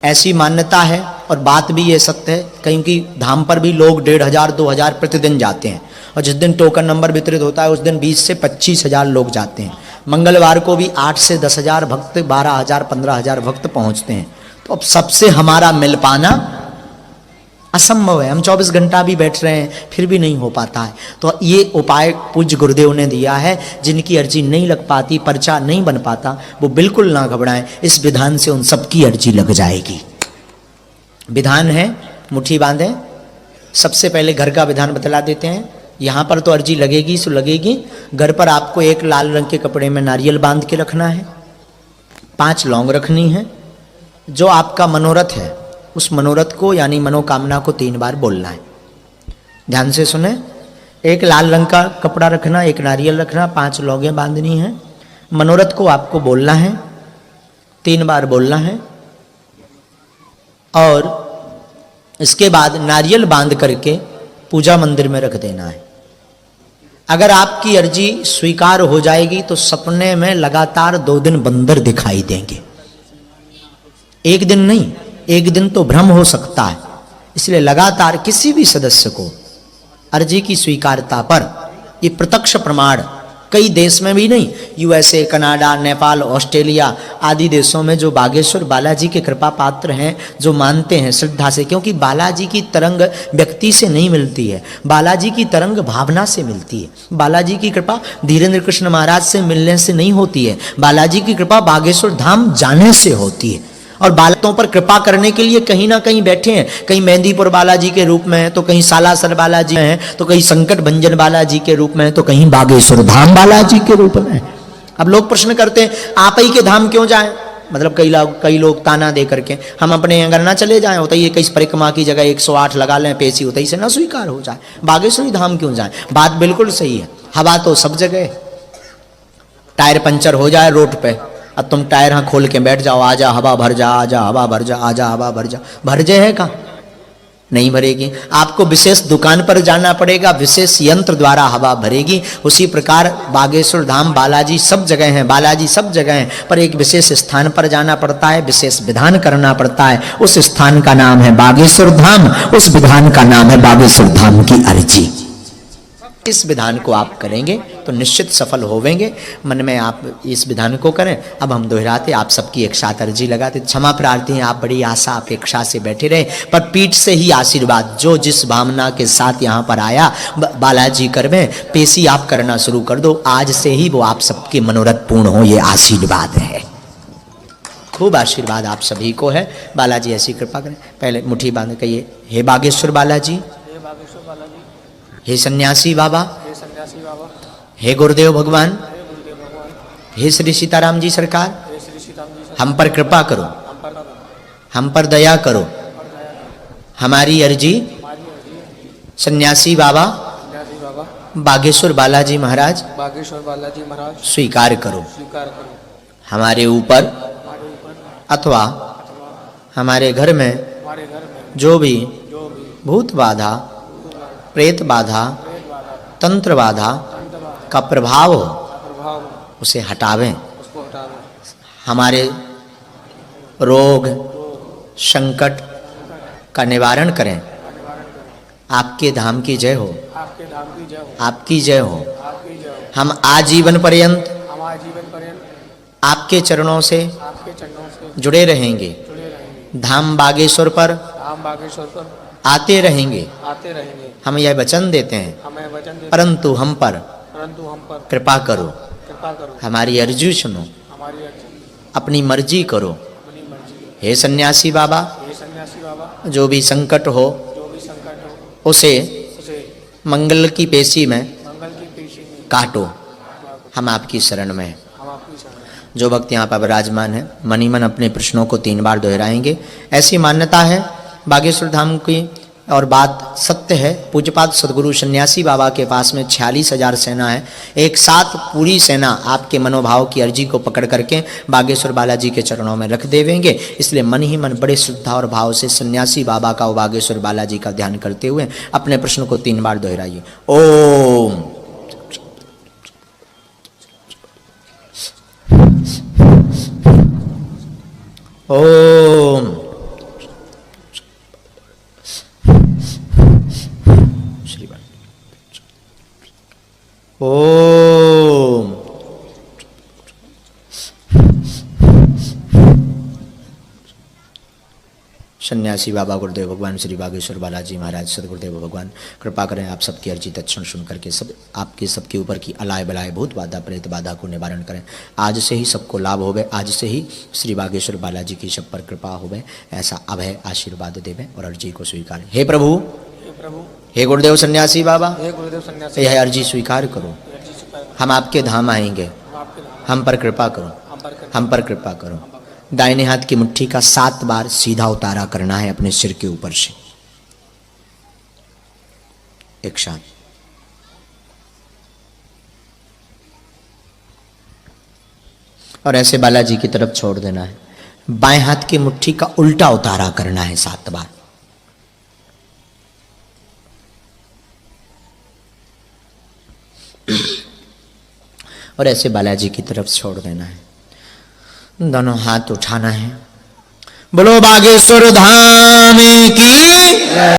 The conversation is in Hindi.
ऐसी मान्यता है और बात भी ये सत्य है, क्योंकि धाम पर भी लोग 1500 2000 प्रतिदिन जाते हैं और जिस दिन टोकन नंबर वितरित होता है उस दिन 20 से 25,000 लोग जाते हैं। मंगलवार को भी 8 से 10,000 भक्त, 12,000 15,000 भक्त पहुंचते हैं। तो अब सबसे हमारा मिल पाना असंभव है। हम 24 घंटा भी बैठ रहे हैं फिर भी नहीं हो पाता है। तो ये उपाय पूज्य गुरुदेव ने दिया है। जिनकी अर्जी नहीं लग पाती, पर्चा नहीं बन पाता, वो बिल्कुल ना घबराएं, इस विधान से उन सबकी अर्जी लग जाएगी। विधान है, मुट्ठी बांधें। सबसे पहले घर का विधान बतला देते हैं। यहाँ पर तो अर्जी लगेगी सो लगेगी। घर पर आपको एक लाल रंग के कपड़े में नारियल बांध के रखना है, 5 लौंग रखनी है। जो आपका मनोरथ है उस मनोरथ को यानी मनोकामना को 3 बार बोलना है। ध्यान से सुने। एक लाल रंग का कपड़ा रखना, एक नारियल रखना, 5 लौंगें बांधनी है। मनोरथ को आपको बोलना है, 3 बार बोलना है और इसके बाद नारियल बांध करके पूजा मंदिर में रख देना है। अगर आपकी अर्जी स्वीकार हो जाएगी तो सपने में लगातार 2 दिन बंदर दिखाई देंगे। एक दिन नहीं, एक दिन तो भ्रम हो सकता है। इसलिए लगातार किसी भी सदस्य को अर्जी की स्वीकारता पर ये प्रत्यक्ष प्रमाण कई देश में भी नहीं, यूएसए, कनाडा, नेपाल, ऑस्ट्रेलिया आदि देशों में जो बागेश्वर बालाजी के कृपा पात्र हैं, जो मानते हैं श्रद्धा से, क्योंकि बालाजी की तरंग व्यक्ति से नहीं मिलती है, बालाजी की तरंग भावना से मिलती है। बालाजी की कृपा धीरेन्द्र कृष्ण महाराज से मिलने से नहीं होती है, बालाजी की कृपा बागेश्वर धाम जाने से होती है। और बालकों पर कृपा करने के लिए कहीं ना कहीं बैठे हैं, कहीं मेहंदीपुर बालाजी के रूप में है, तो कहीं सालासर बालाजी है, तो कहीं संकट भंजन बालाजी के रूप में है, तो कहीं बागेश्वर धाम बालाजी के रूप में है। अब लोग प्रश्न करते हैं आप ही के धाम क्यों जाएं? मतलब कई लोग ताना दे करके हम अपने अगर ना चले जाएं, होता ही कई परिक्रमा की जगह 108 लगा लें पेशी, होता ही से ना स्वीकार हो जाए, बागेश्वरी धाम क्यों जाए? बात बिल्कुल सही है। हवा तो सब जगह, टायर पंचर हो जाए रोड पे, अब तुम टायर हाँ खोल के बैठ जाओ, आजा हवा भर जा, आजा हवा भर जा, आजा हवा भर जा, भर जाए है कहाँ? नहीं भरेगी। आपको विशेष दुकान पर जाना पड़ेगा, विशेष यंत्र द्वारा हवा भरेगी। उसी प्रकार बागेश्वर धाम बालाजी सब जगह हैं, बालाजी सब जगह हैं, पर एक विशेष स्थान पर जाना पड़ता है, विशेष विधान करना पड़ता है। उस स्थान का नाम है बागेश्वर धाम, उस विधान का नाम है बागेश्वर धाम की अर्जी। इस विधान को आप करेंगे तो निश्चित सफल होवेंगे। मन में आप इस विधान को करें। अब हम दोहराते, आप सबकी एक साथ अर्जी लगाते। क्षमा प्रार्थी हैं, आप बड़ी आशा अपेक्षा से बैठे रहे, पर पीठ से ही आशीर्वाद, जो जिस भावना के साथ यहाँ पर आया बालाजी करवें, पेशी आप करना शुरू कर दो। आज से ही वो आप सबके मनोरथ पूर्ण हो, ये आशीर्वाद है। खूब आशीर्वाद आप सभी को है। बालाजी ऐसी कृपा करें। पहले मुट्ठी बांध कहिए, हे बागेश्वर बालाजी, हे सन्यासी बाबा, हे गुरुदेव भगवान, हे श्री सीताराम जी सरकार, हम पर कृपा करो, हम पर दया करो। हमारी अर्जी सन्यासी बाबा बागेश्वर बालाजी महाराज स्वीकार करो। हमारे ऊपर अथवा हमारे घर में जो भी भूत बाधा, प्रेत बाधा, तंत्र बाधा का प्रभाव हो उसे हटावें। हमारे रोग संकट का निवारण करें। आपके धाम की जय हो, आपकी जय हो। हम आजीवन पर्यंत आपके चरणों से जुड़े रहेंगे। धाम बागेश्वर पर आते रहेंगे। हम यह वचन देते हैं, परंतु हम पर कृपा करो। हमारी अर्जी सुनो, अपनी मर्जी करो। हे सन्यासी बाबा, जो भी संकट हो उसे मंगल की पेशी में काटो। हम आपकी शरण में हैं। जो भक्त यहाँ पर विराजमान है मन ही मन अपने प्रश्नों को 3 बार दोहराएंगे। ऐसी मान्यता है बागेश्वर धाम की और बात सत्य है। पूज्यपाद सदगुरु सन्यासी बाबा के पास में 46,000 सेना है। एक साथ पूरी सेना आपके मनोभाव की अर्जी को पकड़ करके बागेश्वर बालाजी के चरणों में रख देवेंगे। इसलिए मन ही मन बड़े श्रद्धा और भाव से सन्यासी बाबा का और बागेश्वर बालाजी का ध्यान करते हुए अपने प्रश्न को 3 बार दोहराइए। ओम ओम ओम। सन्यासी बाबा गुरुदेव भगवान श्री बागेश्वर बालाजी महाराज सदगुरुदेव भगवान कृपा करें आप सबकी अर्जी तत्क्षण सुन करके सब आपके सबके ऊपर की अलाय बलाय भूत बाधा प्रेत बाधा को निवारण करें। आज से ही सबको लाभ होवे, आज से ही श्री बागेश्वर बालाजी की सब पर कृपा होवे, ऐसा अभय आशीर्वाद देवे और अर्जी को स्वीकार। हे प्रभु, हे गुरुदेव सन्यासी बाबा, हे गुरुदेव सन्यासी, यह अर्जी स्वीकार करो। हम आपके धाम आएंगे, हम पर कृपा करो, हम पर कृपा करो। दाहिने हाथ की मुट्ठी का 7 बार सीधा उतारा करना है अपने सिर के ऊपर से एक साथ। और ऐसे बालाजी की तरफ छोड़ देना है। बाएं हाथ की मुट्ठी का उल्टा उतारा करना है 7 बार। और ऐसे बालाजी की तरफ छोड़ देना है। दोनों हाथ उठाना है। बोलो बागेश्वर धाम की।